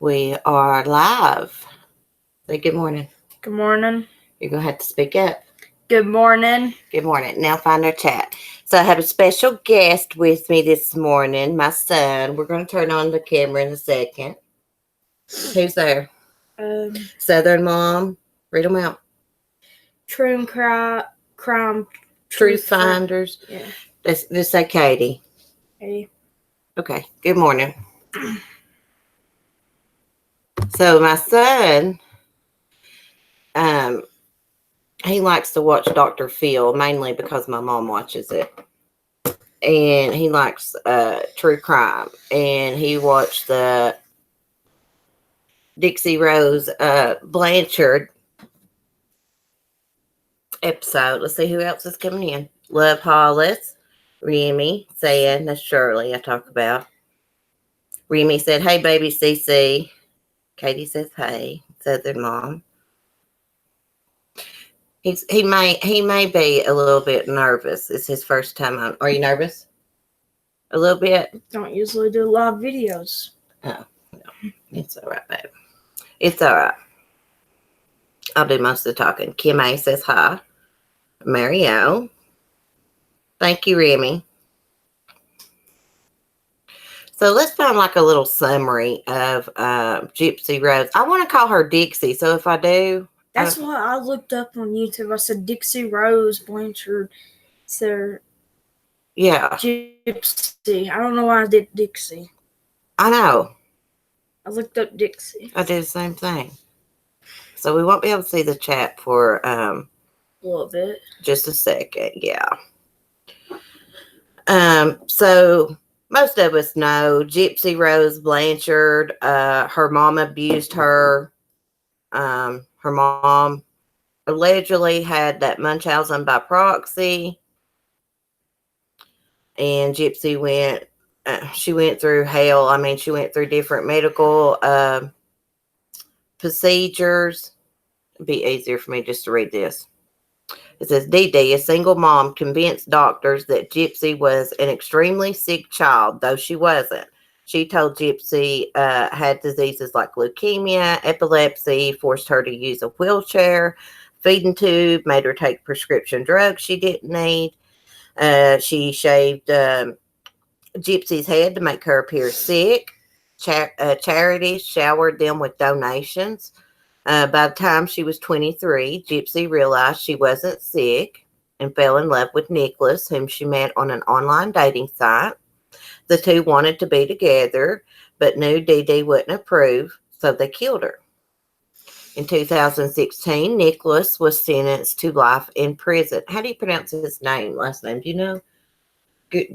We are live. Say good morning. Good morning. You're going to have to speak up. Good morning. Good morning. Now find our chat. So I have a special guest with me this morning, my son. We're going to turn on the camera in a second. Who's there? Southern Mom. Read them out. True crime. Truth Finders. Yeah. Let's say Katie. Hey. Okay. Good morning. So my son, he likes to watch Dr. Phil, mainly because my mom watches it. And he likes true crime. And he watched the Dixie Rose Blanchard episode. Let's see who else is coming in. Love Hollis, Remy saying, that's Shirley I talk about. Remy said, hey, baby CC. Katie says, hey, Southern Mom. He may be a little bit nervous. It's his first time on. Are you nervous? A little bit? Don't usually do live videos. Oh, no. It's all right, babe. It's all right. I'll do most of the talking. Kim A says hi. Mario. Thank you, Remy. So let's find like a little summary of Gypsy Rose. I want to call her Dixie. So if I do. That's what I looked up on YouTube. I said Dixie Rose Blanchard. So yeah. Gypsy. I don't know why I did Dixie. I know. I looked up Dixie. I did the same thing. So we won't be able to see the chat for a little bit. Just a second, yeah. So most of us know Gypsy Rose Blanchard. Her mom abused her. Her mom allegedly had that Munchausen by proxy, and Gypsy went. She went through hell. I mean, she went through different medical procedures. It'd be easier for me just to read this. It says, Dee, a single mom, convinced doctors that Gypsy was an extremely sick child, though she wasn't. She told Gypsy had diseases like leukemia, epilepsy, forced her to use a wheelchair, feeding tube, made her take prescription drugs she didn't need. She shaved Gypsy's head to make her appear sick. Charities showered them with donations. By the time she was 23, Gypsy realized she wasn't sick and fell in love with Nicholas, whom she met on an online dating site. The two wanted to be together, but knew Dee wouldn't approve, so they killed her. In 2016, Nicholas was sentenced to life in prison. How do you pronounce his last name? Do you know?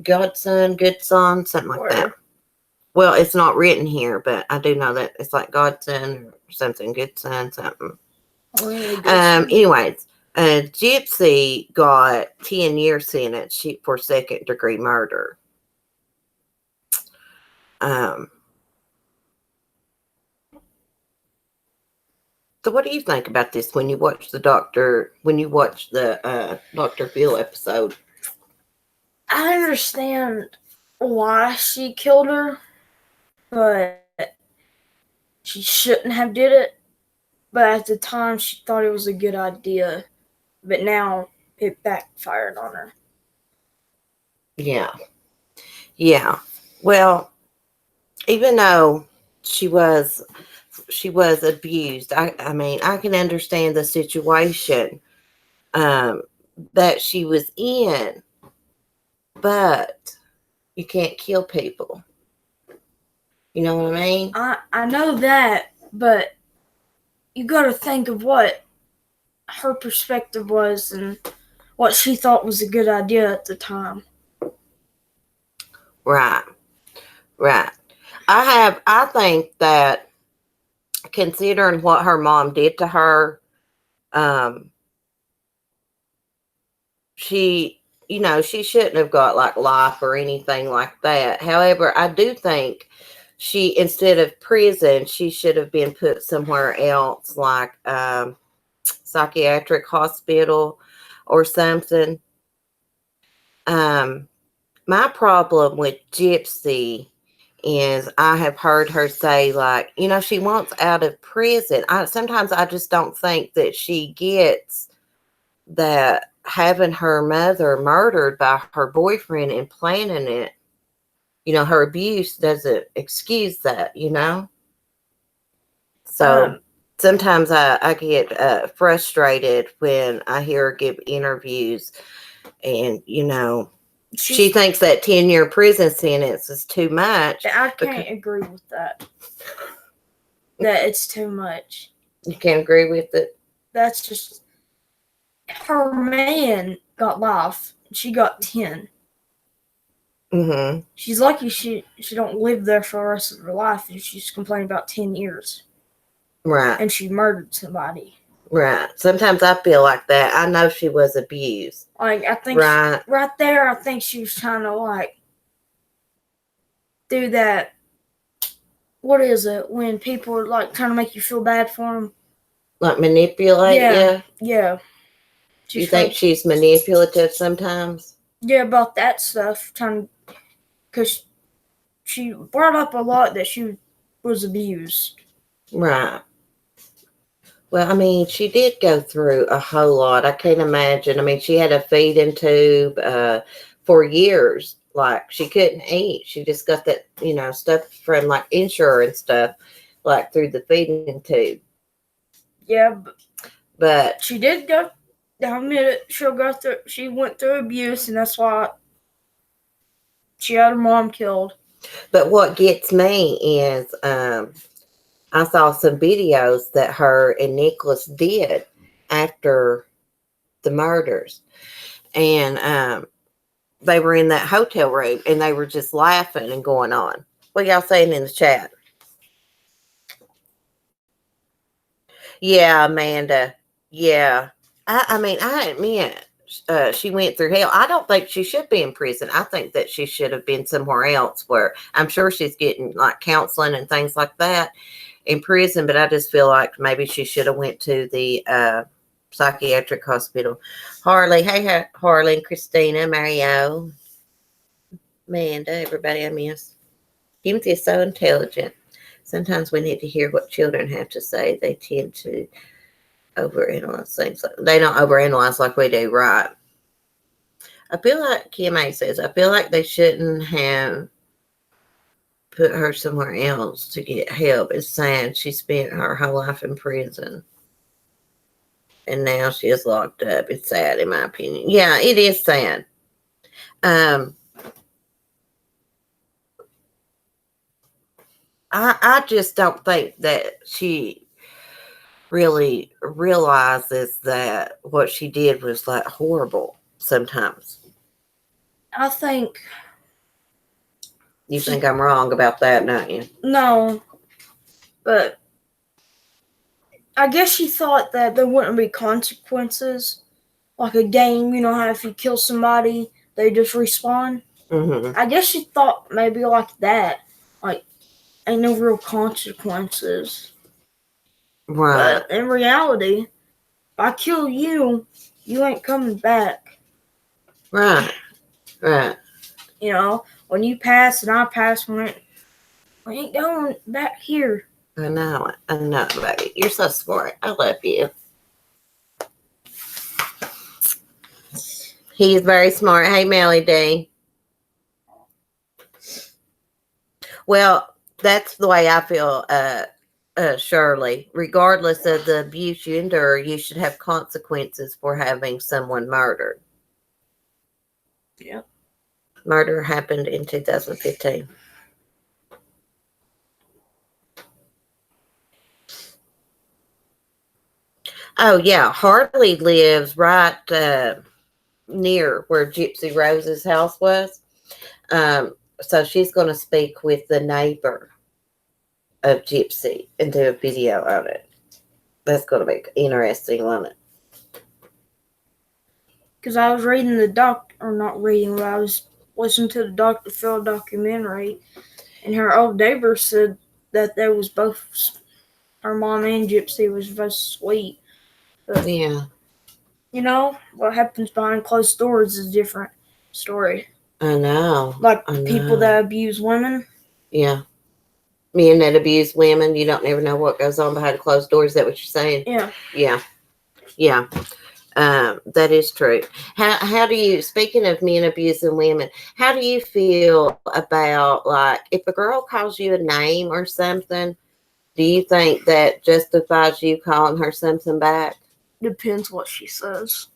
Goodson, something like that. Well, it's not written here, but I do know that it's like Godson or something, Goodson, something. Anyways, Gypsy got 10-year sentence for second-degree murder. So what do you think about this when you watch the Dr. Phil episode? I understand why she killed her, but she shouldn't have did it. But at the time, she thought it was a good idea. But now it backfired on her. Yeah. Yeah. Well, even though she was abused, I mean, I can understand the situation that she was in, but you can't kill people. You know what I mean? I know that, but you got to think of what her perspective was and what she thought was a good idea at the time. Right. I think that considering what her mom did to her, she shouldn't have got like life or anything like that. However, I do think she, instead of prison, she should have been put somewhere else, like psychiatric hospital or something. My problem with Gypsy is I have heard her say, like, she wants out of prison. Sometimes I just don't think that she gets that having her mother murdered by her boyfriend and planning it, her abuse doesn't excuse that, So sometimes I get frustrated when I hear her give interviews and, she thinks that 10-year prison sentence is too much. I can't agree with that. That it's too much. You can't agree with it? That's just... Her man got life. She got 10. Mm-hmm. She's lucky she don't live there for the rest of her life, and she's complaining about 10 years. Right. And she murdered somebody. Right. Sometimes I feel like that. I know she was abused. Like, I think right there, I think she was trying to, like, do that. What is it? When people are, like, trying to make you feel bad for them? Like, manipulate you? Yeah. You think she's manipulative sometimes? Yeah, about that stuff. Because she brought up a lot that she was abused. Right. Well, I mean, she did go through a whole lot. I can't imagine. I mean, she had a feeding tube for years. Like, she couldn't eat. She just got that, stuff from, like, insurance stuff, like, through the feeding tube. Yeah, but she did go... I admit it. She went through abuse, and that's why she had her mom killed. But what gets me is... I saw some videos that her and Nicholas did after the murders. And they were in that hotel room and they were just laughing and going on. What y'all saying in the chat? Yeah, Amanda. Yeah. I mean, I admit she went through hell. I don't think she should be in prison. I think that she should have been somewhere else where I'm sure she's getting like counseling and things like that in prison, but I just feel like maybe she should have went to the psychiatric hospital. Harley, hey Harley and Christina, Mario, Amanda, everybody I miss. Timothy is so intelligent. Sometimes we need to hear what children have to say. They tend to overanalyze things. They don't overanalyze like we do, right? I feel like Kim A says, I feel like they shouldn't have put her somewhere else to get help. It's sad she spent her whole life in prison. And now she is locked up. It's sad in my opinion. Yeah, it is sad. I just don't think that she really realizes that what she did was like horrible sometimes. I think... You think I'm wrong about that, don't you? No. But I guess she thought that there wouldn't be consequences. Like a game, you know how if you kill somebody, they just respawn? Mm-hmm. I guess she thought maybe like that. Like, ain't no real consequences. Right. But in reality, if I kill you, you ain't coming back. Right. Right. You know, when you pass and I pass, we ain't going back here. I know, baby. You're so smart. I love you. He's very smart. Hey, Melly D. Well, that's the way I feel, Shirley. Regardless of the abuse you endure, you should have consequences for having someone murdered. Yeah. Murder happened in 2015. Oh, yeah. Hartley lives right near where Gypsy Rose's house was. So she's going to speak with the neighbor of Gypsy and do a video on it. That's going to be interesting, won't it? Because I was reading I was listening to the Dr. Phil documentary, and her old neighbor said that there was both... Her mom and Gypsy was very sweet. But, yeah. You know, what happens behind closed doors is a different story. I know. Like people that abuse women. Yeah. Men that abuse women, you don't never know what goes on behind closed doors. Is that what you're saying? Yeah. Yeah. Yeah. That is true. How do you, speaking of men abusing women, how do you feel about, like, if a girl calls you a name or something, do you think that justifies you calling her something back? Depends what she says.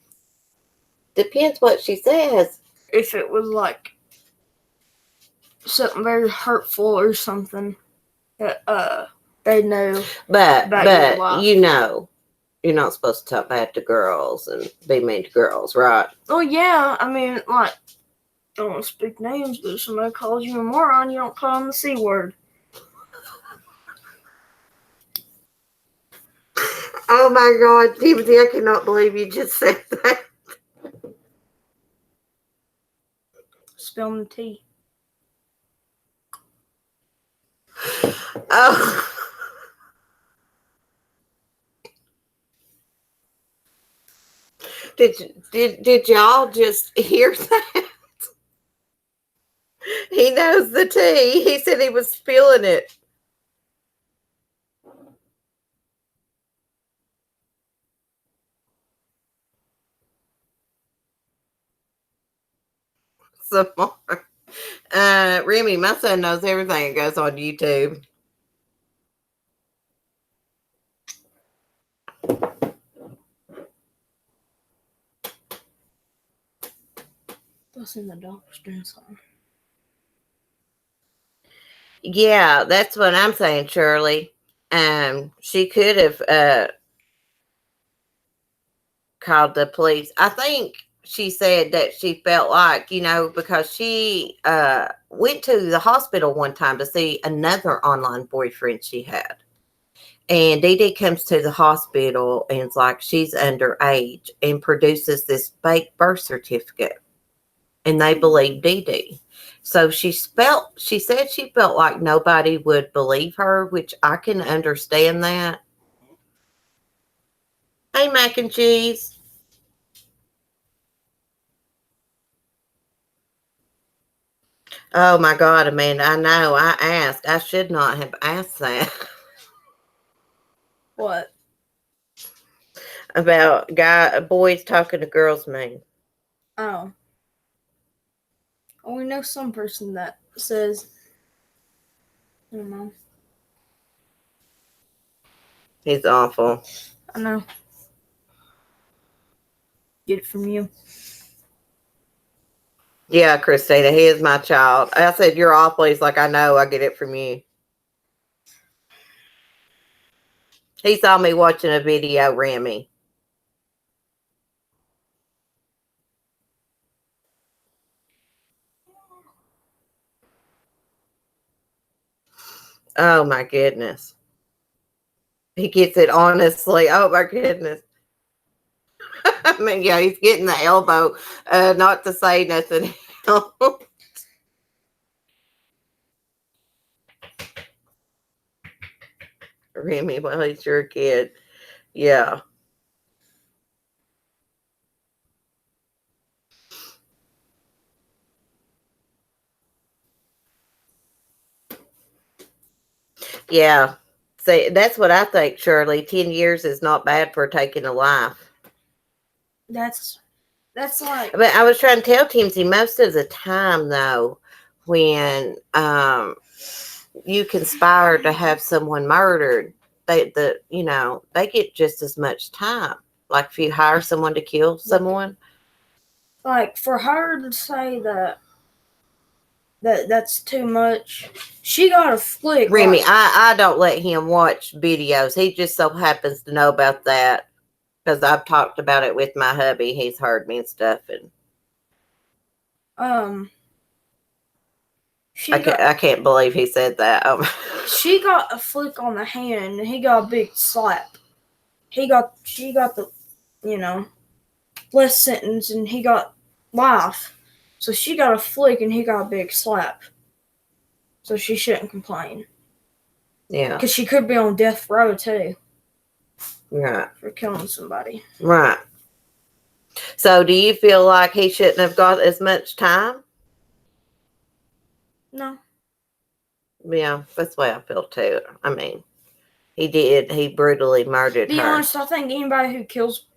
Depends what she says. If it was like something very hurtful or something that they know But about your life. you know, you're not supposed to talk bad to girls and be mean to girls, right? Oh yeah, I mean, like, I don't want to speak names, but if somebody calls you a moron, you don't call them the C word. Oh my God, Timothy, I cannot believe you just said that. Spill the tea. Oh. Did y'all just hear that? He knows the tea. He said he was spilling it. Some more. Remy, my son knows everything that goes on YouTube. That's in the doctor's doing something. Yeah, that's what I'm saying, Shirley. She could have called the police. I think she said that she felt like, because she went to the hospital one time to see another online boyfriend she had. And Dee Dee comes to the hospital and it's like she's underage and produces this fake birth certificate. And they believe Dee Dee. So she said she felt like nobody would believe her, which I can understand that. Hey, mac and cheese. Oh my God, Amanda, I know. I asked. I should not have asked that. What? About boys talking to girls mean. Oh. Oh, we know some person that says, I don't know. He's awful. I know. Get it from you. Yeah, Christina, he is my child. I said, you're awful. He's like, I know. I get it from you. He saw me watching a video, Remy. Oh, my goodness. He gets it honestly. Oh, my goodness. I mean, yeah, he's getting the elbow, not to say nothing else. Remy, well, he's your kid. Yeah. Yeah. See, that's what I think, Shirley. 10 years is not bad for taking a life. That's like. But I was trying to tell Timothy, most of the time, though, when you conspire to have someone murdered, they get just as much time. Like if you hire someone to kill someone. Like, for her to say that's too much, she got a flick. Remy, like, I don't let him watch videos. He just so happens to know about that because I've talked about it with my hubby. He's heard me and stuff, and I can't believe he said that. She got a flick on the hand, and he got a big slap. She got the, less sentence, and he got life. So she got a flick, and he got a big slap. So she shouldn't complain. Yeah. Because she could be on death row, too. Right. For killing somebody. Right. So do you feel like he shouldn't have got as much time? No. Yeah, that's the way I feel too. I mean, he brutally murdered Be her. honest, I think anybody who kills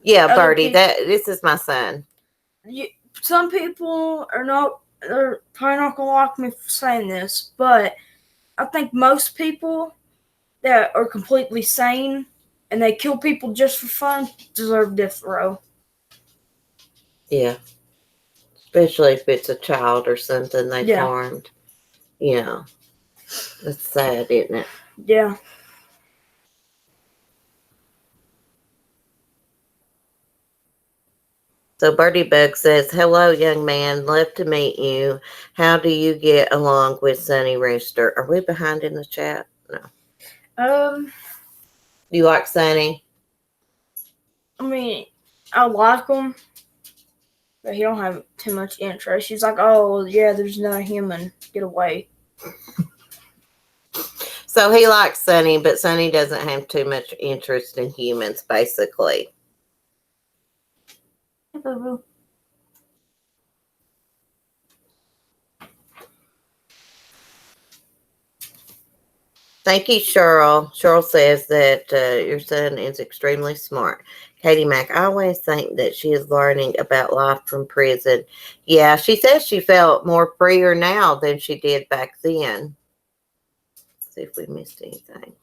Yeah, other Birdie, people, this is my son. some people are not, they're probably not gonna like me for saying this, but I think most people that are completely sane and they kill people just for fun deserve death row. Yeah. Especially if it's a child or something they've harmed. Yeah. That's sad, isn't it? Yeah. So Birdie Bug says, hello, young man. Love to meet you. How do you get along with Sunny Rooster? Are we behind in the chat? No. You like Sunny? I mean, I like him, but he don't have too much interest. He's like, oh, yeah, there's no human. Get away. So he likes Sunny, but Sunny doesn't have too much interest in humans, basically. Thank you, Cheryl. Cheryl says that your son is extremely smart. Katie Mack, I always think that she is learning about life from prison. Yeah, she says she felt more freer now than she did back then. Let's see if we missed anything.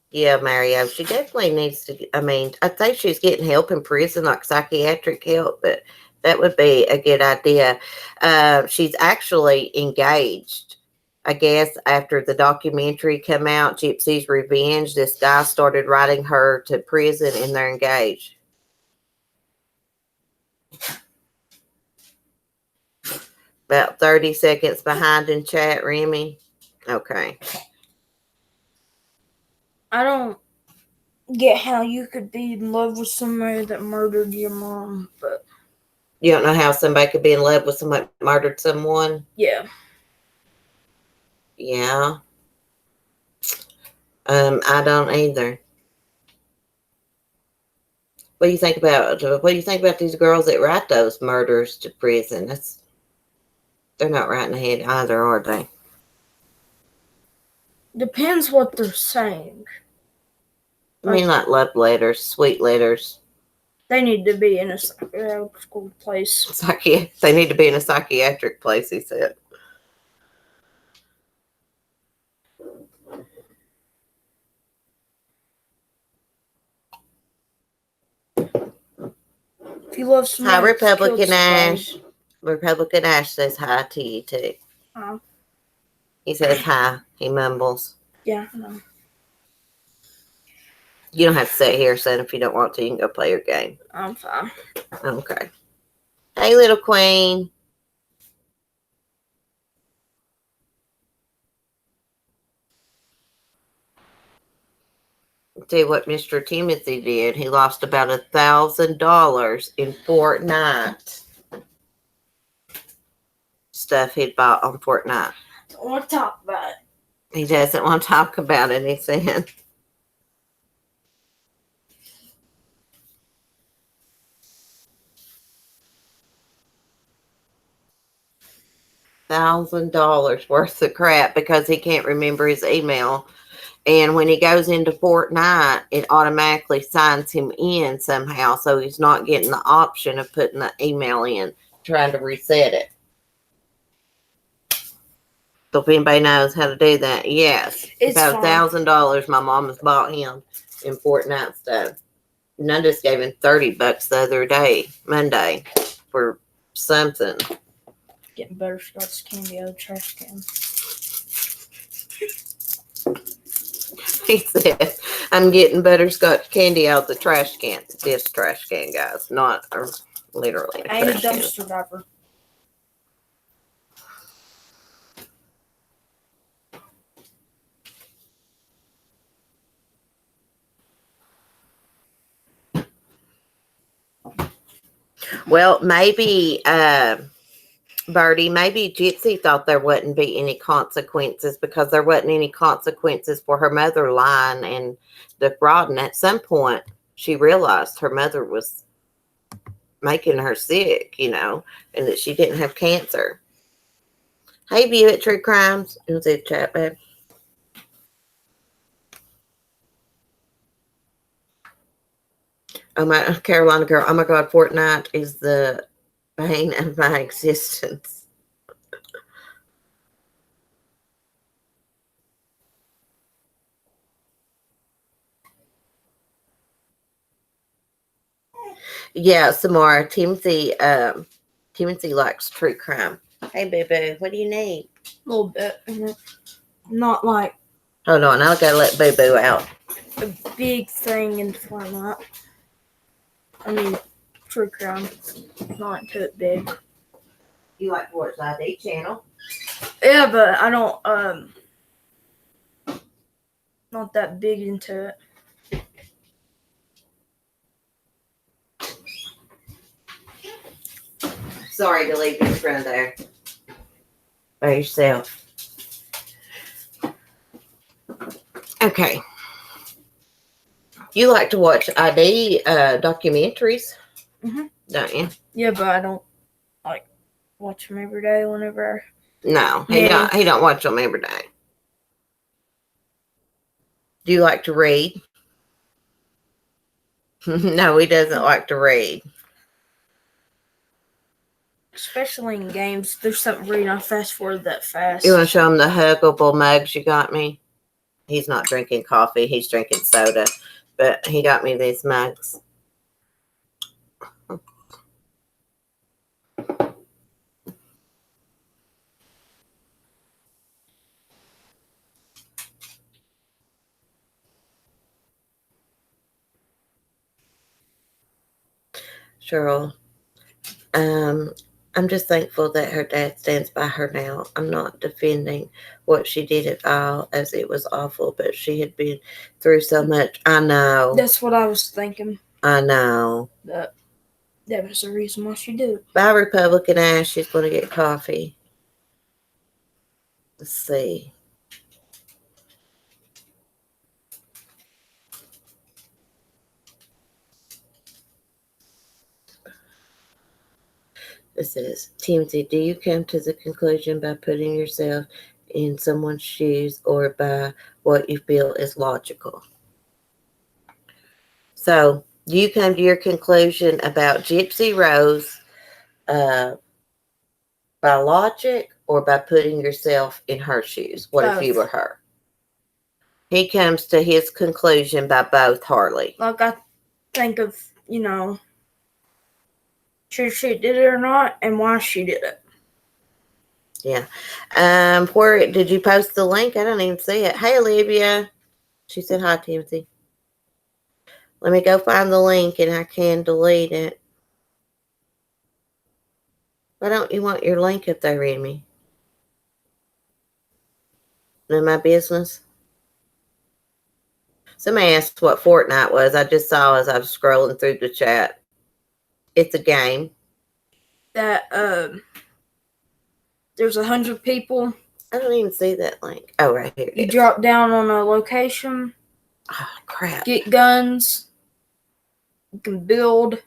Yeah, Mario, she definitely needs to. I mean, I think she's getting help in prison, like psychiatric help, but that would be a good idea. She's actually engaged. I guess after the documentary came out, Gypsy's Revenge, this guy started writing her to prison and they're engaged. About 30 seconds behind in chat, Remy. Okay. I don't get how you could be in love with somebody that murdered your mom, but You don't know how somebody could be in love with somebody that murdered someone? yeah. Yeah. I don't either. What do you think about these girls that write those murders to prison? They're not writing ahead either, are they? Depends what they're saying. I mean, like love letters, sweet letters. They need to be in a psychiatrical place. They need to be in a psychiatric place, he said. If you love somebody, Hi, Republican Ash. Republican Ash says hi to you, too. He says hi. He mumbles. Yeah, I know. You don't have to sit here, son. If you don't want to, you can go play your game. I'm fine. Okay. Hey, little queen. Tell you what Mr. Timothy did. He lost about $1,000 in Fortnite. Stuff he'd bought on Fortnite. Don't want to talk about it. He doesn't want to talk about it, he said. $1,000 worth of crap because he can't remember his email. And when he goes into Fortnite, it automatically signs him in somehow. So he's not getting the option of putting the email in, trying to reset it. So if anybody knows how to do that, yes. It's about $1,000 my mom has bought him in Fortnite stuff. And I just gave him $30 the other day, Monday, for something. Getting butterscotch candy out of the trash can. He said, I'm getting butterscotch candy out of the trash can. This trash can, guys, not literally a I ain't a trash can. dumpster diver. Well, maybe, Birdie, maybe Gypsy thought there wouldn't be any consequences because there wasn't any consequences for her mother lying and defrauding. At some point, she realized her mother was making her sick, and that she didn't have cancer. Hey, View at True Crimes. It was a chat, babe. Oh, my Carolina girl. Oh, my God. Fortnite is the bane of my existence. Yeah, Samara. Timothy likes true crime. Hey, boo-boo. What do you need? A little bit. Not like Hold on. I gotta let boo-boo out. a big thing in Fortnite. I mean, true crime. Not too big. You like to watch the ID channel? Yeah, but I don't, not that big into it. Sorry to leave your friend there by yourself. Okay. You like to watch ID documentaries, don't you? Yeah, but I don't like watch them every day. Whenever. No, he don't watch them every day. Do you like to read? No, he doesn't like to read. Especially in games, there's something reading. I fast forward that fast. You want to show him the huggable mugs you got me? He's not drinking coffee. He's drinking soda. But he got me these mugs. Cheryl, I'm just thankful that her dad stands by her now. I'm not defending what she did at all, as it was awful, but she had been through so much. I know. That's what I was thinking. I know. That was the reason why she did it. Bye, Republican ass. She's going to get coffee. Let's see. It says, Timothy, do you come to the conclusion by putting yourself in someone's shoes or by what you feel is logical? So, do you come to your conclusion about Gypsy Rose by logic or by putting yourself in her shoes? What if you were her? He comes to his conclusion by both, Harley. Like, I think of, should she did it or not, and why she did it. Yeah. Where did you post the link? I don't even see it. Hey, Olivia. She said hi, Timothy. Let me go find the link and I can delete it. Why don't you want your link up there, Remy? None of my business. Somebody asked what Fortnite was. I just saw as I was scrolling through the chat. It's a game. That, there's 100 people. I don't even see that link. Oh, right here. You drop down on a location. Oh, crap. Get guns. You can build.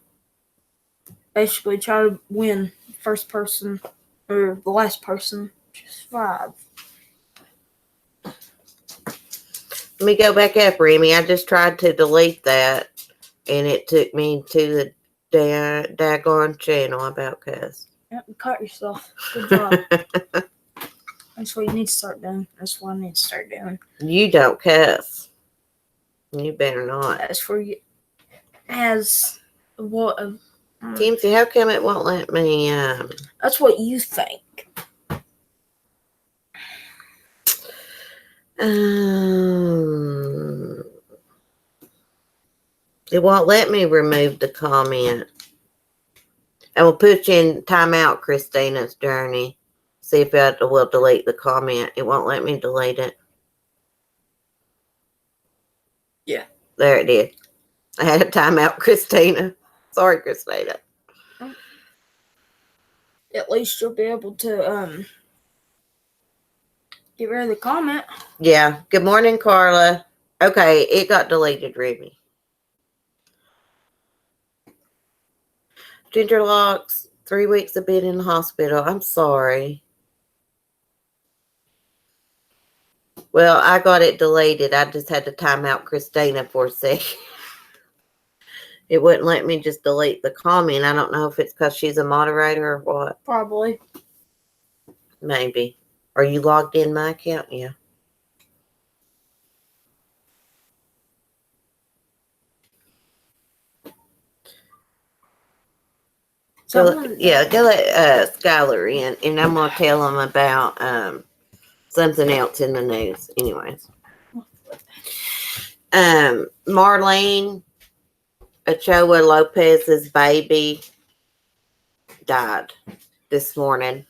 Basically, try to win first person or the last person to survive. Let me go back up, Remy. I just tried to delete that, and it took me to the daggone channel about cuss. Yep, you caught yourself. Good job. That's what you need to start doing. That's what I need to start doing. You don't cuss. You better not. As for you, as what? Timothy, how come it won't let me? That's what you think. It won't let me remove the comment. I will put you in timeout, Christina's journey. See if it will delete the comment. It won't let me delete it. Yeah. There it did. I had a timeout, Christina. Sorry, Christina. At least you'll be able to get rid of the comment. Yeah. Good morning, Carla. Okay, it got deleted, Remy. Ginger Locks, 3 weeks of being in the hospital. I'm sorry. Well, I got it deleted. I just had to time out Christina for a second. It wouldn't let me just delete the comment. I don't know if it's because she's a moderator or what. Probably. Maybe. Are you logged in my account? Yeah. Go let Skylar in, and I'm going to tell him about something else in the news. Anyways. Marlene Ochoa Lopez's baby died this morning.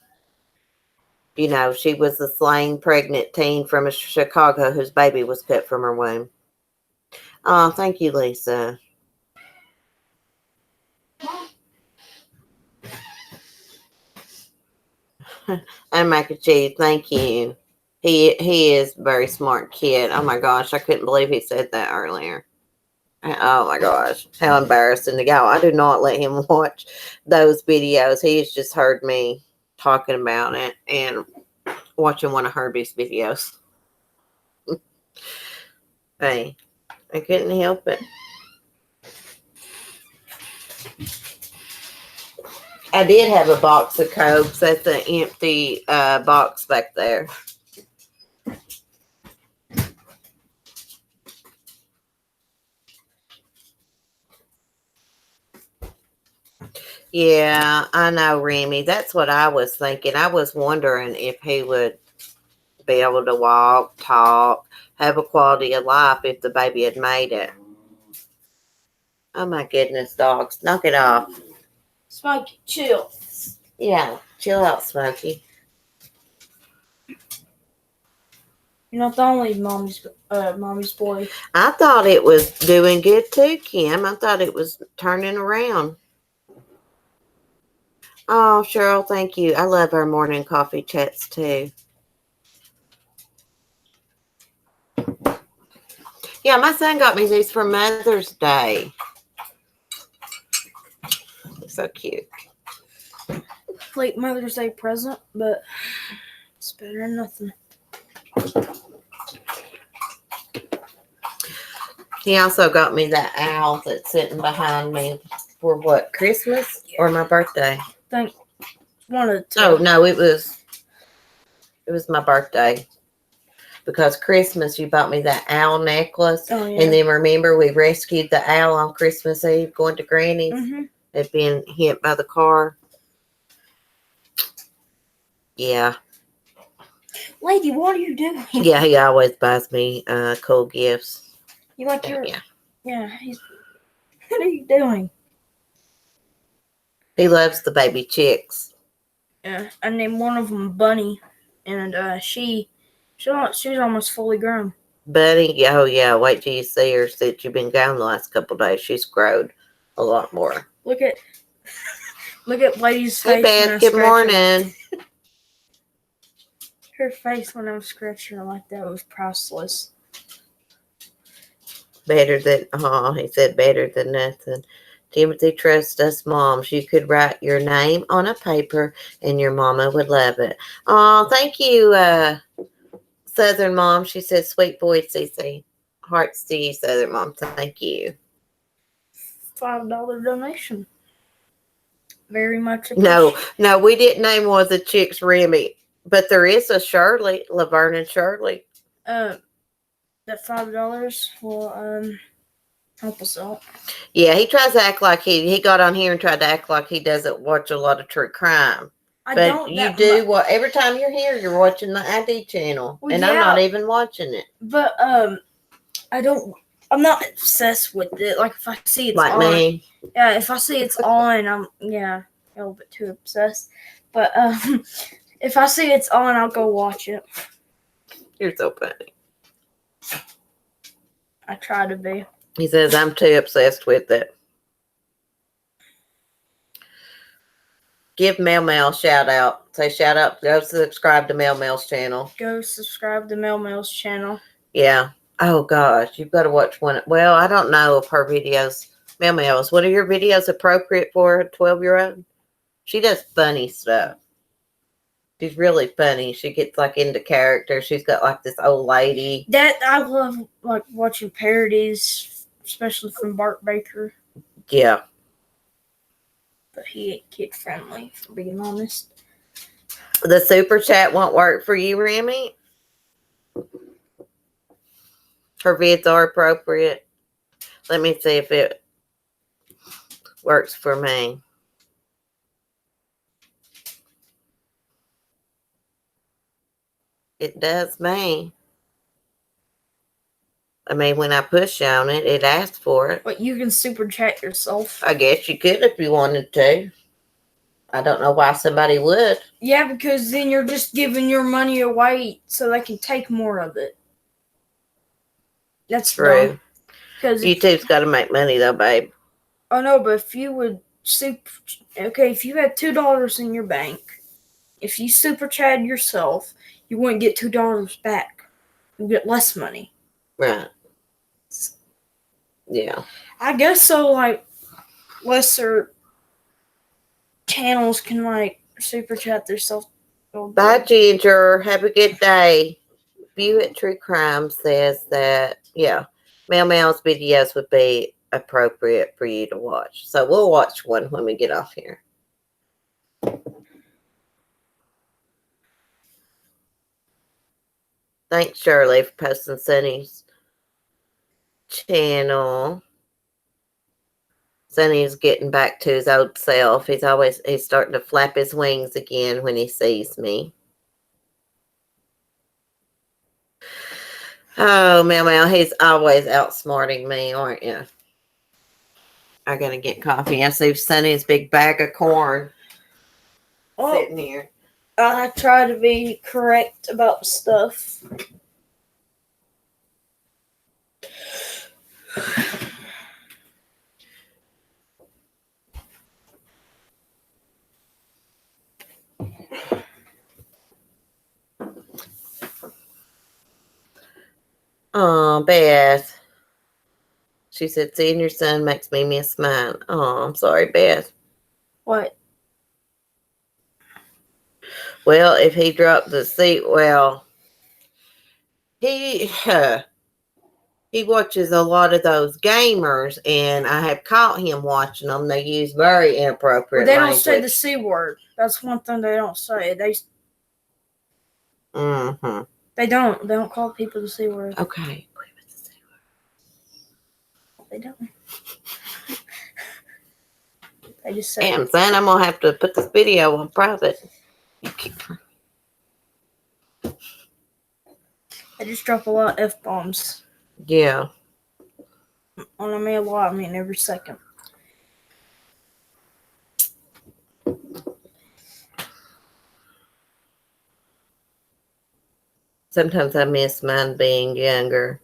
You know, she was a slain pregnant teen from Chicago whose baby was cut from her womb. Oh, thank you, Lisa. And mac and cheese, thank you. He is a very smart kid. Oh my gosh, I couldn't believe he said that earlier. Oh my gosh, how embarrassing to go. I do not let him watch those videos. He's just heard me talking about it and watching one of Herbie's videos. Hey, I couldn't help it. I did have a box of Cokes. That's an empty box back there. Yeah, I know, Remy. That's what I was thinking. I was wondering if he would be able to walk, talk, have a quality of life if the baby had made it. Oh my goodness, dogs. Knock it off. Smokey, chill. Yeah, chill out, Smokey. You're not the only mommy's boy. I thought it was doing good too, Kim. I thought it was turning around. Oh, Cheryl, thank you. I love our morning coffee chats too. Yeah, my son got me these for Mother's Day. So cute. Late Mother's Day present, but it's better than nothing. He also got me that owl that's sitting behind me for what, Christmas or my birthday? I think one of the two. Oh no, it was my birthday. Because Christmas you bought me that owl necklace. Oh, yeah. And then remember we rescued the owl on Christmas Eve going to Granny's. Mm-hmm. Had been hit by the car. Yeah. Lady, what are you doing? Yeah, he always buys me cool gifts. You like your... Yeah. Yeah, what are you doing? He loves the baby chicks. Yeah, I named one of them Bunny, and she's almost fully grown. Buddy, oh yeah, wait till you see her since you've been gone the last couple of days. She's grown a lot more. Look at Lady's face. Hey Beth, good morning. Her face when I was scratching her like that was priceless. Better than, he said better than nothing. Timothy, trust us moms. You could write your name on a paper and your mama would love it. Oh, thank you, Southern Mom. She said, sweet boy, Cece. Hearts to you, Southern Mom. Thank you. $5 donation. Very much appreciated. No, we didn't name one of the chicks Remy. But there is a Shirley, Laverne and Shirley. That $5 will help us out. Yeah, he tries to act like he got on here and tried to act like he doesn't watch a lot of true crime. But you do what every time you're here, you're watching the ID channel, well, and yeah, I'm not even watching it. But I'm not obsessed with it. Like if I see it's like on, me. Yeah, if I see it's on, I'm a little bit too obsessed. But if I see it's on, I'll go watch it. You're so funny. I try to be. He says I'm too obsessed with it. Give Mel a shout out. Say shout out. Go subscribe to Mel's channel. Go subscribe to Mel's channel. Yeah. Oh gosh, you've got to watch one. Well, I don't know if her videos Mel, is one of your videos appropriate for a 12-year-old? She does funny stuff. She's really funny. She gets like into character. She's got like this old lady. That I love like watching parodies, especially from Bart Baker. Yeah. But he ain't kid friendly, for being honest. The super chat won't work for you, Remy? Her vids are appropriate. Let me see if it works for me. It does me. I mean, when I push on it, it asks for it. But you can super chat yourself. I guess you could if you wanted to. I don't know why somebody would. Yeah, because then you're just giving your money away so they can take more of it. That's True. Because YouTube's got to make money, though, babe. Oh no, but if you would if you had $2 in your bank, if you super chat yourself, you wouldn't get $2 back. You get less money. Right. Yeah. I guess so. Like lesser channels can like super chat themselves. Bye, Ginger. Have a good day. View at True Crime says that, yeah, Mel's videos would be appropriate for you to watch. So we'll watch one when we get off here. Thanks, Shirley, for posting Sunny's channel. Sonny's getting back to his old self. He's starting to flap his wings again when he sees me. Oh, Mel, he's always outsmarting me, aren't you? I gotta get coffee. I see Sonny's big bag of corn sitting here. I try to be correct about stuff. Oh, Beth. She said, seeing your son makes me miss mine. Oh, I'm sorry, Beth. What? Well, if he dropped the seat, well, he watches a lot of those gamers, and I have caught him watching them. They use very inappropriate They don't language. say the C word. That's one thing they don't say. Mm-hmm. They don't call people the C word. Okay. They don't. They just say. Damn, son, I'm gonna have to put this video on private. They just drop a lot of F-bombs. Yeah. On a lot, I mean every second. Sometimes I miss mine being younger.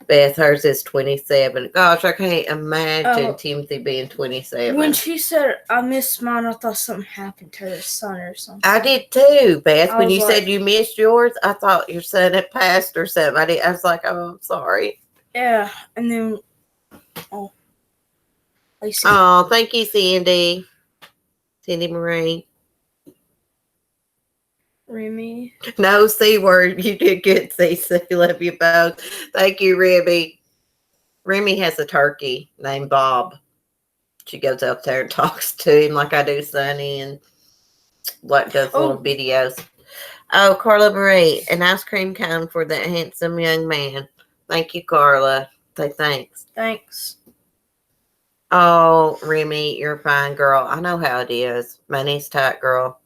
Beth, hers is 27. Gosh, I can't imagine Timothy being 27. When she said, I miss mine, I thought something happened to her son or something. I did too, Beth. When you like, said you missed yours, I thought your son had passed or something. I was like, oh, I'm sorry. Yeah, and then, oh. Oh, thank you, Sandy. Sandy Marie. Remy. No C word. You did good, Cece. Love you both. Thank you, Remy. Remy has a turkey named Bob. She goes out there and talks to him like I do Sonny and like does little videos. Oh, Carla Marie, an ice cream cone for that handsome young man. Thank you, Carla. Say thanks. Thanks. Oh, Remy, you're a fine girl. I know how it is. Money's tight, girl.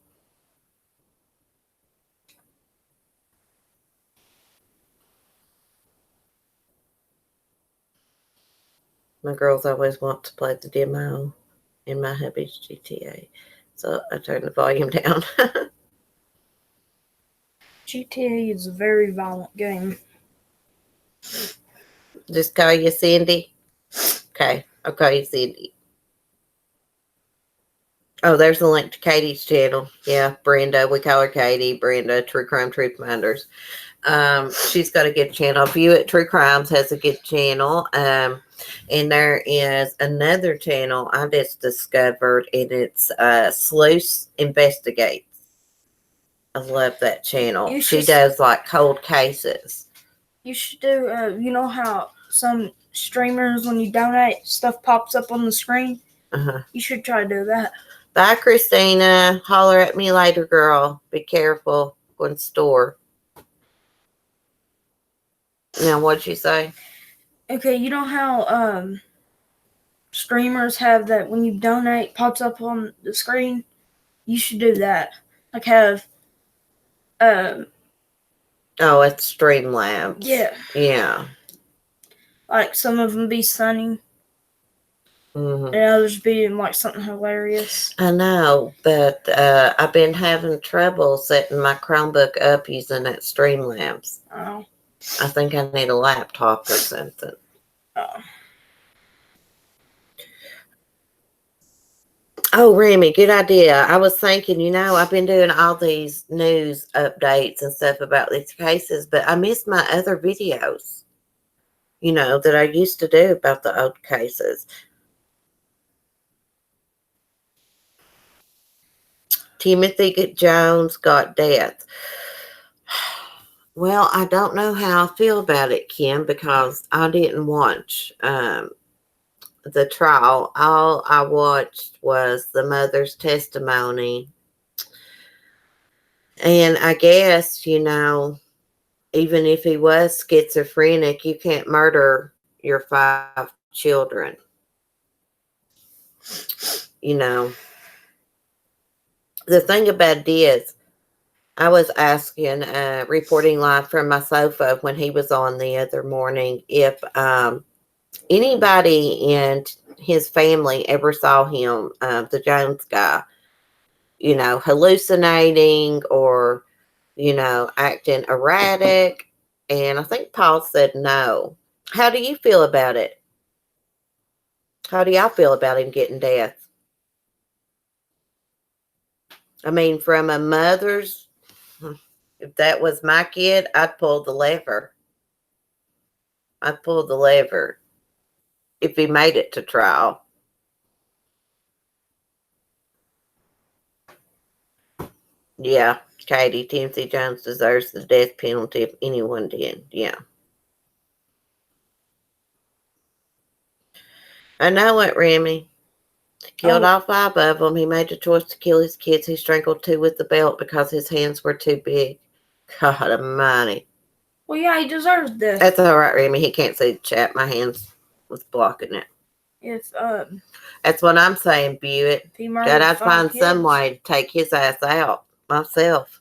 My girls always want to play the demo in my hubby's GTA. So I turn the volume down. GTA is a very violent game. Just call you Cindy? Okay, I'll call you Cindy. Oh, there's a link to Katie's channel. Yeah, Brenda. We call her Katie. Brenda, True Crime Truth Minders. She's got a good channel. View at True Crimes has a good channel. And there is another channel I just discovered, and it's Sleuth Investigates. I love that channel. She does like cold cases. You should do, you know how some streamers, when you donate, stuff pops up on the screen? You should try to do that. Bye, Christina. Holler at me later, girl. Be careful. Go in the store. Now, what'd you say? Okay, you know how streamers have that when you donate pops up on the screen? You should do that. Like have oh, it's Streamlabs. Yeah. Yeah. Like some of them be sunny. Mm-hmm. And others be like something hilarious. I know, but I've been having trouble setting my Chromebook up using that Streamlabs. Oh. I think I need a laptop or something. Oh, Remy, good idea. I was thinking, I've been doing all these news updates and stuff about these cases, but I missed my other videos, that I used to do about the old cases. Timothy Jones got death. Well, I don't know how I feel about it, Kim, because I didn't watch the trial. All I watched was the mother's testimony. And I guess, even if he was schizophrenic, you can't murder your 5 children. The thing about it is, I was asking, reporting live from my sofa when he was on the other morning, if anybody in his family ever saw him, the Jones guy, hallucinating or, acting erratic. And I think Paul said no. How do you feel about it? How do y'all feel about him getting death? I mean, from a mother's, if that was my kid, I'd pull the lever. I'd pull the lever if he made it to trial. Yeah, Katie, Timothy Jones deserves the death penalty if anyone did. Yeah. I know it, Remy. He killed all 5 of them. He made the choice to kill his kids. He strangled 2 with the belt because his hands were too big. God almighty. Well, yeah, he deserves this. That's all right, Remy. He can't see the chat. My hands was blocking it. That's what I'm saying, Buick. Gotta find some way to take his ass out myself.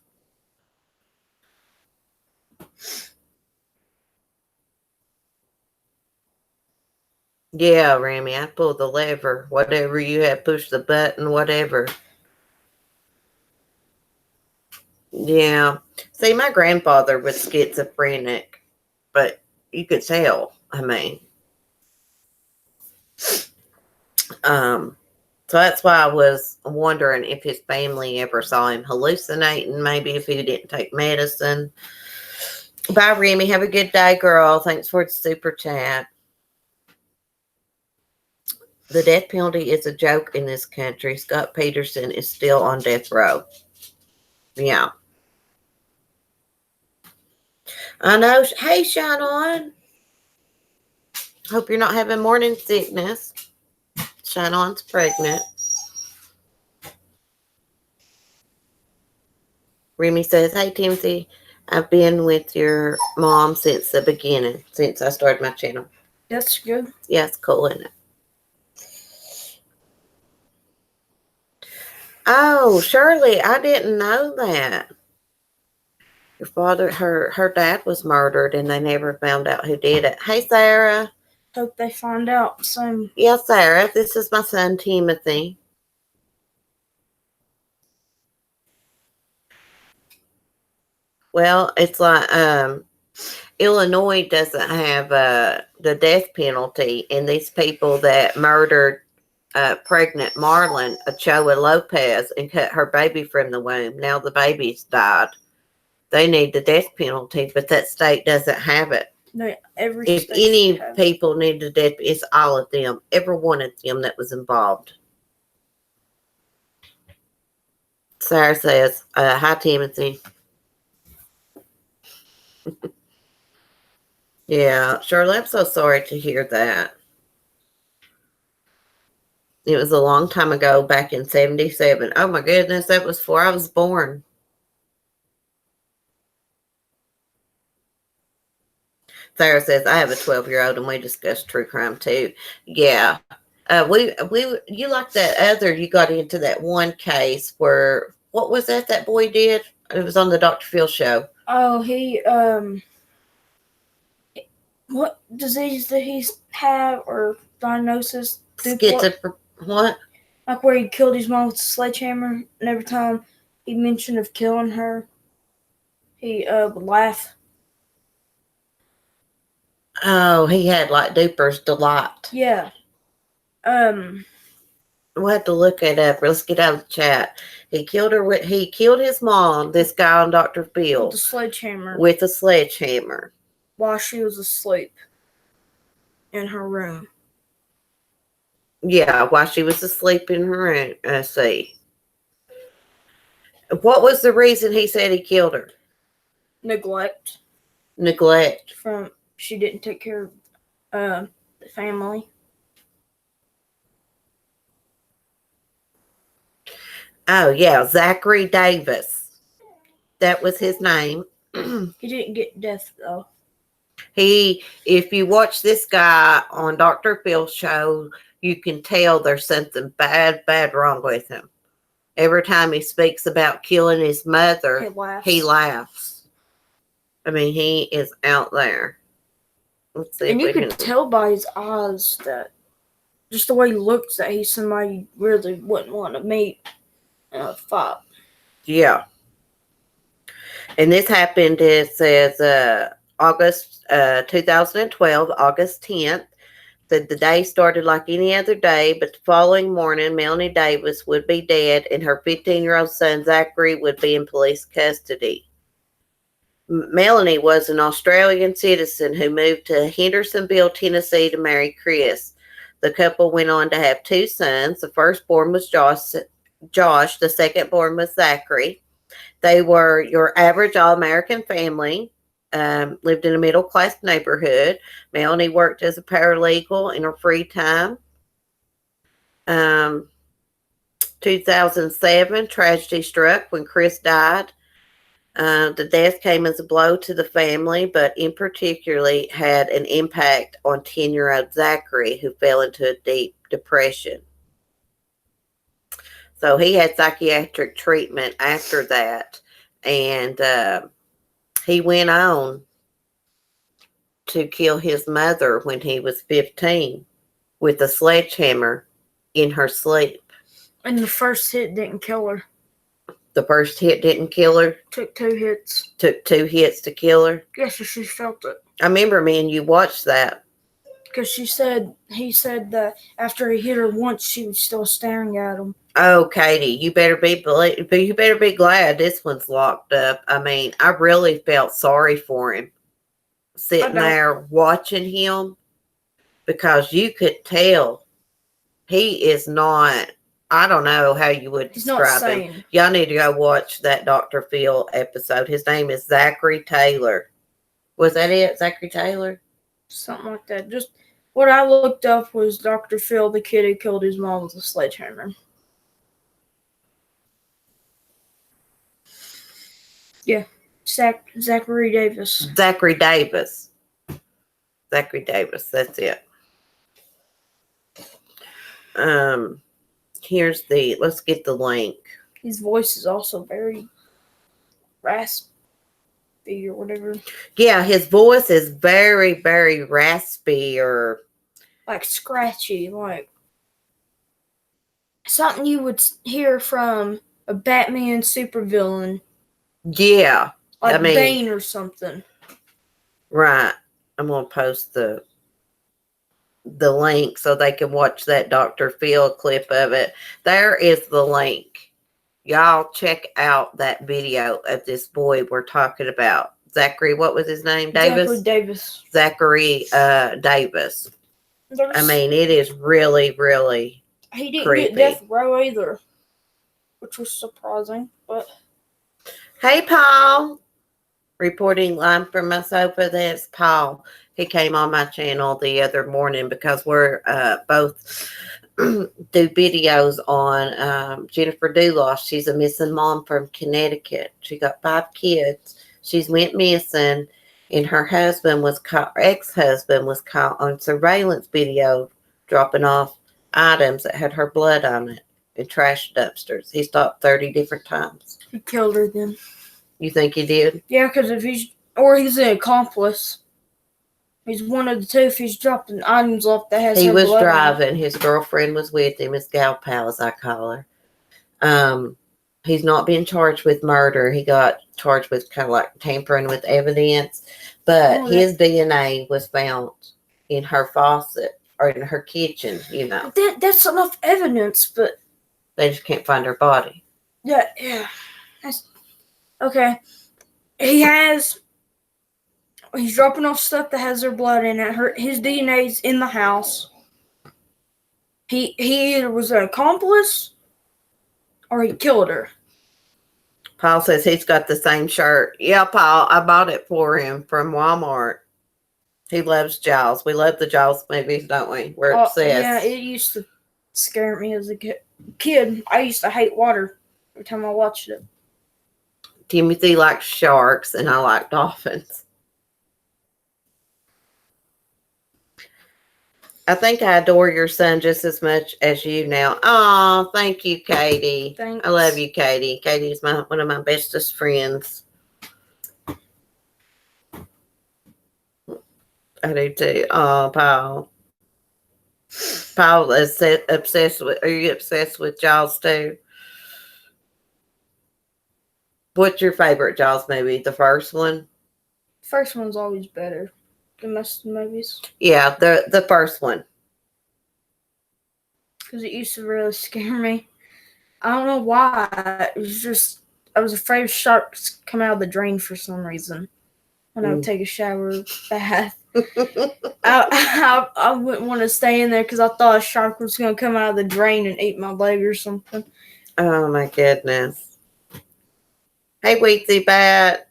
Yeah, Remy, I pull the lever. Whatever you have, push the button, whatever. Yeah. See, my grandfather was schizophrenic, but you could tell. I mean. So that's why I was wondering if his family ever saw him hallucinating, maybe if he didn't take medicine. Bye, Remy. Have a good day, girl. Thanks for the super chat. The death penalty is a joke in this country. Scott Peterson is still on death row. Yeah. I know. Hey, Shine On. Hope you're not having morning sickness. Shine On's pregnant. Remy says, hey, Timothy, I've been with your mom since the beginning, since I started my channel. That's good. Yeah, it's cool, isn't it? Oh, Shirley, I didn't know that. Your father, her dad was murdered, and they never found out who did it. Hey, Sarah. Hope they find out soon. Yeah, Sarah, this is my son, Timothy. Well, it's like Illinois doesn't have the death penalty, and these people that murdered pregnant Marlon, Ochoa Lopez, and cut her baby from the womb, now the baby's died. They need the death penalty, but that state doesn't have it. No, every If state any should have it. people need a death, it's all of them. Every one of them that was involved. Sarah says, hi, Timothy. Yeah, Shirley, I'm so sorry to hear that. It was a long time ago, back in 77. Oh, my goodness, that was before I was born. Sarah says, I have a 12-year-old and we discuss true crime too. Yeah. You like that other, you got into that one case where, what was that boy did? It was on the Dr. Phil show. Oh, he, what disease did he have or diagnosis? What? Like where he killed his mom with a sledgehammer, and every time he mentioned of killing her, he would laugh. Oh, he had like Duper's Delight. Yeah. We'll have to look it up. Let's get out of the chat. He killed his mom, this guy on Dr. Phil. With a sledgehammer. With a sledgehammer. While she was asleep in her room. Yeah, while she was asleep in her room. I see. What was the reason he said he killed her? Neglect. She didn't take care of the family. Oh, yeah, Zachary Davis. That was his name. He didn't get death, though. If you watch this guy on Dr. Phil's show, you can tell there's something bad wrong with him. Every time he speaks about killing his mother, he laughs. I mean, he is out there. Let's see. And you could tell by his eyes that just the way he looks that he's somebody you really wouldn't want to meet in a fight. Yeah. And this happened, it says, August 2012, August 10th. Said the day started like any other day, but the following morning, Melanie Davis would be dead and her 15-year-old son, Zachary, would be in police custody. Melanie was an Australian citizen who moved to Hendersonville, Tennessee to marry Chris. The couple went on to have two sons. The firstborn was Josh. The second-born was Zachary. They were your average all-American family. Lived in a middle-class neighborhood. Melanie worked as a paralegal in her free time. 2007, tragedy struck when Chris died. The death came as a blow to the family, but in particularly had an impact on 10-year-old Zachary, who fell into a deep depression. So he had psychiatric treatment after that, and he went on to kill his mother when he was 15 with a sledgehammer in her sleep. And the first hit didn't kill her. The first hit didn't kill her? Took 2 hits. Took 2 hits to kill her? Yes, she felt it. I remember me and you watched that. Because he said that after he hit her once, she was still staring at him. Oh, Katie, you better be glad this one's locked up. I mean, I really felt sorry for him sitting there watching him, because you could tell he is not. I don't know how you would describe him. Y'all need to go watch that Dr. Phil episode. His name is Zachary Taylor. Was that it? Zachary Taylor? Something like that. Just what I looked up was Dr. Phil, the kid who killed his mom with a sledgehammer. Yeah. Zachary Davis. Zachary Davis. Zachary Davis. That's it. Let's get the link. His voice is also very raspy or whatever. Yeah, his voice is very, very raspy or like scratchy, like something you would hear from a Batman supervillain. Yeah. Like Bane or something. Right. I'm going to post the link so they can watch that Dr. Phil clip of it. There is the link. Y'all check out that video of this boy we're talking about, Zachary, what was his name? Davis? Zachary Davis. Zachary Davis. I There's, mean, it is really, really he didn't creepy. get death row either, which was surprising. But Hey, Paul. Reporting live from my sofa. That's Paul. He came on my channel the other morning because we're both do videos on Jennifer Duloss. She's a missing mom from Connecticut. She got 5 kids. She's went missing, and her husband was caught, ex-husband was caught on surveillance video dropping off items that had her blood on it in trash dumpsters. He stopped 30 different times. he killed her then. You think he did? Yeah, because if he's an accomplice. He's one of the two. If he's dropping items off that has He her was blood on it. driving. His girlfriend was with him. His gal pal, as I call her. He's not been charged with murder. He got charged with kind of like tampering with evidence. But his DNA was found in her faucet or in her kitchen, you know. That's enough evidence, but They just can't find her body. yeah. That's, okay. He's dropping off stuff that has her blood in it. His DNA's in the house. He either was an accomplice or he killed her. Paul says he's got the same shirt. Yeah, Paul, I bought it for him from Walmart. He loves Jaws. We love the Jaws movies, don't we? We're obsessed. Yeah, it used to scare me as a kid. I used to hate water every time I watched it. Timothy likes sharks, and I like dolphins. I think I adore your son just as much as you now. Oh, thank you, Katie. Thanks. I love you, Katie. Katie's one of my bestest friends. I do too. Oh, Paul. Paul is obsessed with. Are you obsessed with Jaws too? What's your favorite Jaws movie? The first one? First one's always better than most of the movies. Yeah, the first one. Because it used to really scare me. I don't know why. It was just, I was afraid of sharks come out of the drain for some reason. When I would take a shower or bath. I wouldn't want to stay in there because I thought a shark was going to come out of the drain and eat my leg or something. Oh, my goodness. Hey, Weezy Bat.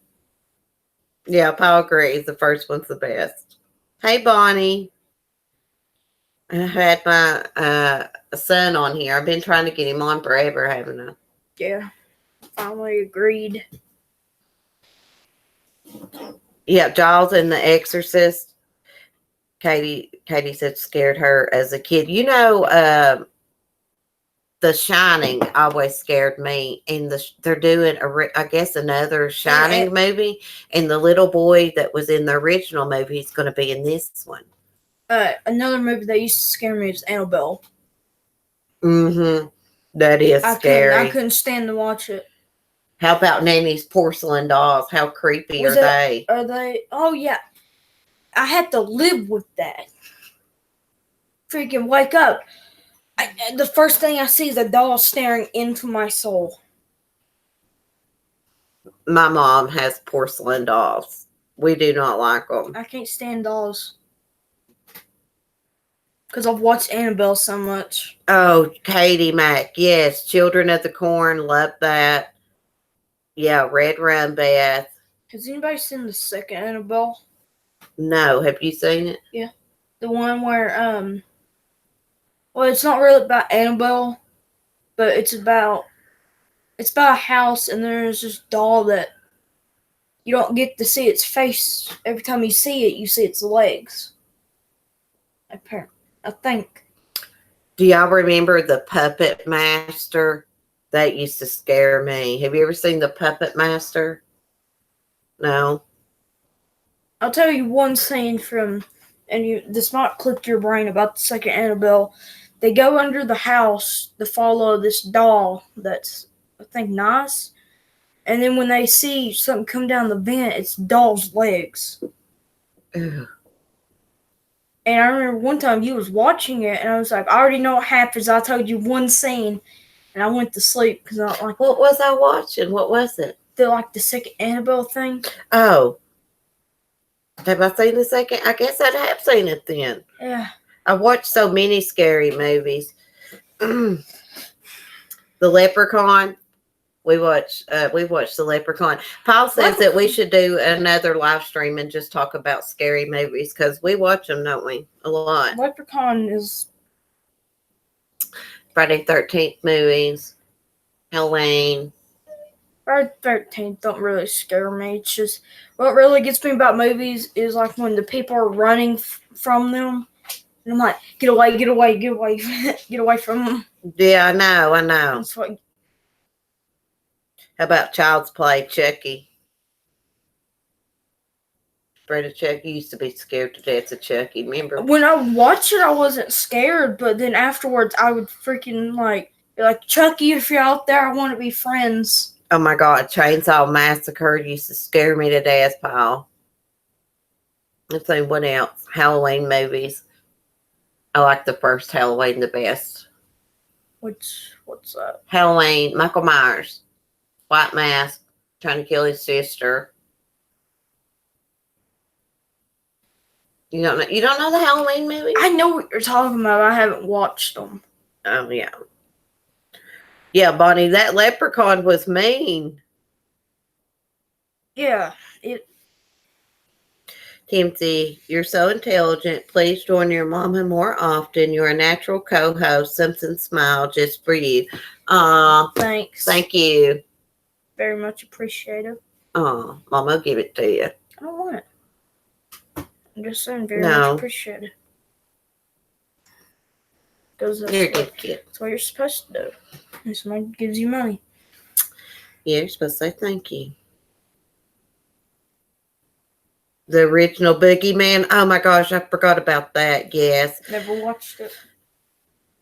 Yeah, Paul agrees. The first one's the best. Hey, Bonnie. I had my son on here. I've been trying to get him on forever, haven't I? Yeah. Finally agreed. Yeah, Jaws and The Exorcist. Katie said scared her as a kid. You know, The Shining always scared me. And they're doing, I guess, another Shining movie. And the little boy that was in the original movie is going to be in this one. Another movie that used to scare me is Annabelle. Mm-hmm. That is scary. I couldn't stand to watch it. How about Nanny's porcelain dolls? How creepy are they? Are they? Oh, yeah. I had to live with that. Freaking wake up. The first thing I see is a doll staring into my soul. My mom has porcelain dolls. We do not like them. I can't stand dolls. Because I've watched Annabelle so much. Oh, Katie Mack. Yes. Children of the Corn. Love that. Yeah. Red Rum Bath. Has anybody seen the second Annabelle? No. Have you seen it? Yeah. The one where, well, it's not really about Annabelle, but it's about a house, and there's this doll that you don't get to see its face. Every time you see it, you see its legs. I think. Do y'all remember the Puppet Master? That used to scare me. Have you ever seen the Puppet Master? No. I'll tell you one scene from, and this might click your brain about the second Annabelle. They go under the house to follow this doll that's, I think, nice. And then when they see something come down the vent, it's doll's legs. Ugh. And I remember one time you was watching it, and I was like, I already know what happens. I told you one scene, and I went to sleep because I like. What was I watching? What was it? The second Annabelle thing. Oh, Have I seen the second? I guess I have seen it then. Yeah. I watched so many scary movies. The Leprechaun. We watched the Leprechaun. Paul says that we should do another live stream and just talk about scary movies because we watch them, don't we? A lot. Leprechaun is Friday 13th movies, Halloween. Friday 13th don't really scare me. It's just what really gets me about movies is like when the people are running from them. And I'm like, get away, get away, get away, get away from them. Yeah, I know. That's what. How about Child's Play, Chucky? Afraid of Chucky? Used to be scared to death of Chucky, remember? When I watched it, I wasn't scared, but then afterwards, I would freaking be like, Chucky, if you're out there, I want to be friends. Oh my God, Chainsaw Massacre used to scare me to death, Paul. Let's see, what else? Halloween movies. I like the first Halloween the best. What's that? Halloween, Michael Myers, white mask, trying to kill his sister. You don't know the Halloween movies? I know what you're talking about. I haven't watched them. Oh yeah. Yeah, Bonnie, that leprechaun was mean. Yeah, Timothy, you're so intelligent. Please join your mama more often. You're a natural co-host. Something smile just for you. Thanks. Thank you. Very much appreciated. Mama will give it to you. I don't want it. I'm just saying, very much appreciated. Because You're a good kid. That's what you're supposed to do. And somebody gives you money. Yeah, you're supposed to say thank you. The original Boogeyman. Oh my gosh, I forgot about that. Yes. Never watched it.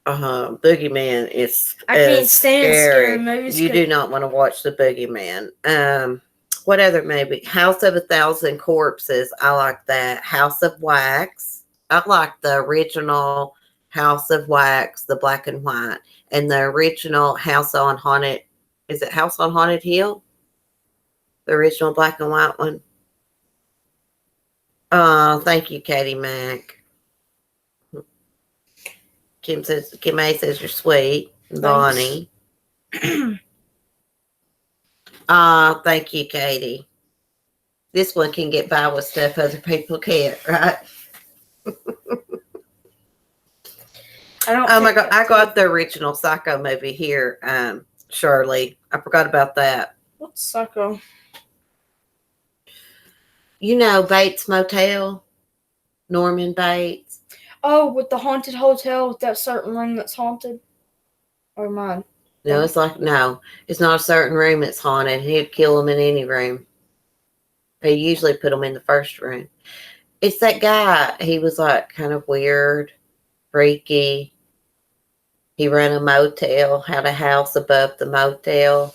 Boogeyman is I can't stand scary movies. You do not want to watch the Boogeyman. What other movie? House of 1,000 Corpses. I like that. House of Wax. I like the original House of Wax, the black and white, and the original House on Haunted. Is it House on Haunted Hill? The original black and white one. Thank you, Katie Mack. Kim A says you're sweet. Bonnie. Thank you, Katie. This one can get by with stuff other people can't, right? Oh my God, I got the original Psycho movie here, Shirley. I forgot about that. What's Psycho? You know Bates Motel? Norman Bates? Oh, with the haunted hotel with that certain room that's haunted? Or mine? No, it's not a certain room that's haunted. He'd kill them in any room. He usually put them in the first room. It's that guy. He was like kind of weird, freaky. He ran a motel, had a house above the motel,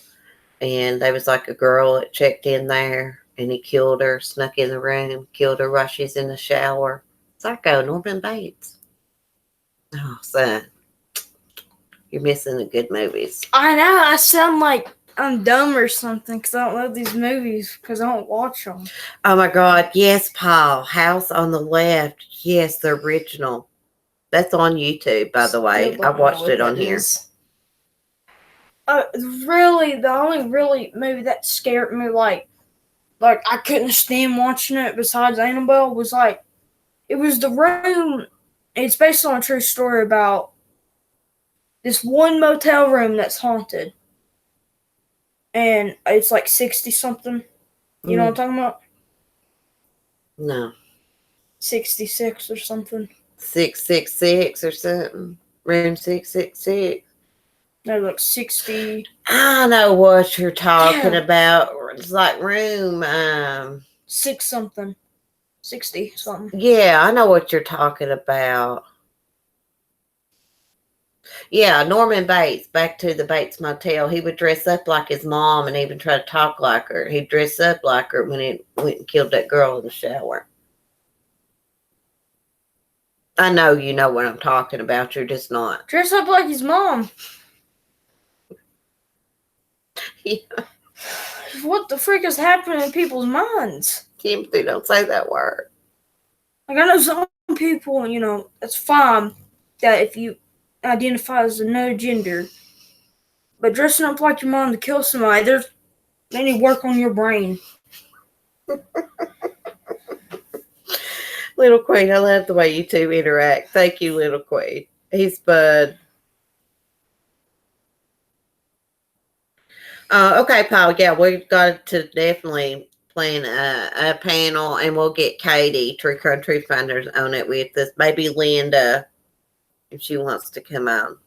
and there was like a girl that checked in there, and he killed her, snuck in the room, killed her while she's in the shower. Psycho, Norman Bates. Oh, son. You're missing the good movies. I know. I sound like I'm dumb or something because I don't know these movies because I don't watch them. Oh, my God. Yes, Paul. House on the Left. Yes, the original. That's on YouTube, by the way. I watched it on here. Really, the only really movie that scared me, like I couldn't stand watching it besides Annabelle, was it was The Room. It's based on a true story about this one motel room that's haunted. And it's like 60-something. You know what I'm talking about? No. 66 or something. 666 or something. Room 666. No, like 60. I know what you're talking about. It's like room 6-something. 60-something. Yeah, I know what you're talking about. Yeah, Norman Bates, back to the Bates Motel. He would dress up like his mom and even try to talk like her. He'd dress up like her when he went and killed that girl in the shower. I know you know what I'm talking about. You're just not. Dress up like his mom. Yeah. What the freak is happening in people's minds? Timothy, don't say that word. Like, I know some people, it's fine that if you identify as another gender, but dressing up like your mom to kill somebody, they need to work on your brain. Little Queen, I love the way you two interact. Thank you, Little Queen. He's bud. Okay, Paul. Yeah, we've got to definitely plan a panel, and we'll get Katie, True Country Funders, on it with us. Maybe Linda, if she wants to come on.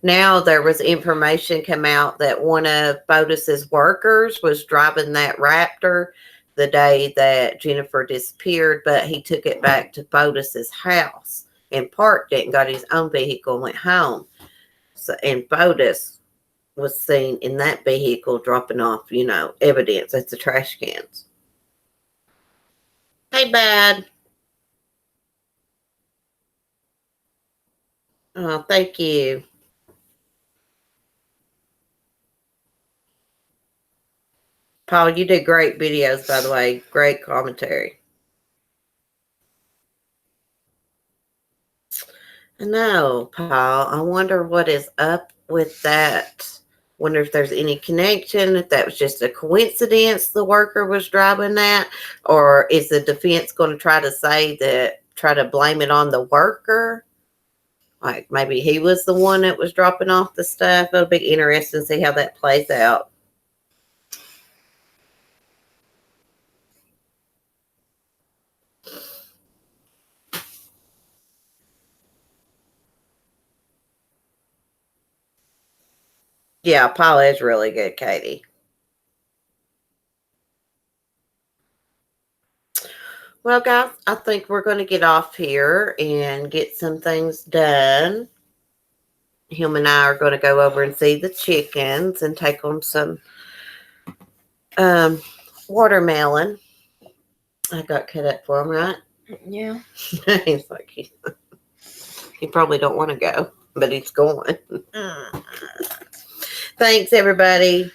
Now there was information come out that one of Botus's workers was driving that Raptor the day that Jennifer disappeared, but he took it back to Botus's house and parked it and got his own vehicle and went home. So, and Botus was seen in that vehicle dropping off, evidence at the trash cans. Hey, Bad. Oh, thank you. Paul, you did great videos, by the way. Great commentary. I know, Paul. I wonder what is up with that. Wonder if there's any connection, if that was just a coincidence the worker was driving that, or is the defense going to try to blame it on the worker? Like maybe he was the one that was dropping off the stuff. It'll be interesting to see how that plays out. Yeah, Paul is really good, Katie. Well, guys, I think we're going to get off here and get some things done. Him and I are going to go over and see the chickens and take on some watermelon. I got cut up for him, right? Yeah. He's like, he probably don't want to go, but he's going. Thanks, everybody,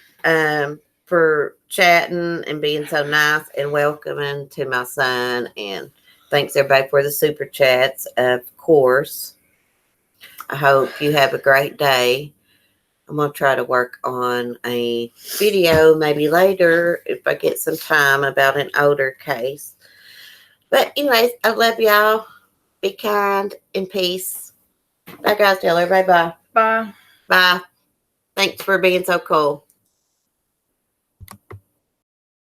for chatting and being so nice and welcoming to my son. And thanks, everybody, for the super chats, of course. I hope you have a great day. I'm going to try to work on a video maybe later if I get some time about an older case. But anyways, I love y'all. Be kind and peace. Bye, guys. Tell everybody bye. Bye. Bye. Thanks for being so cool.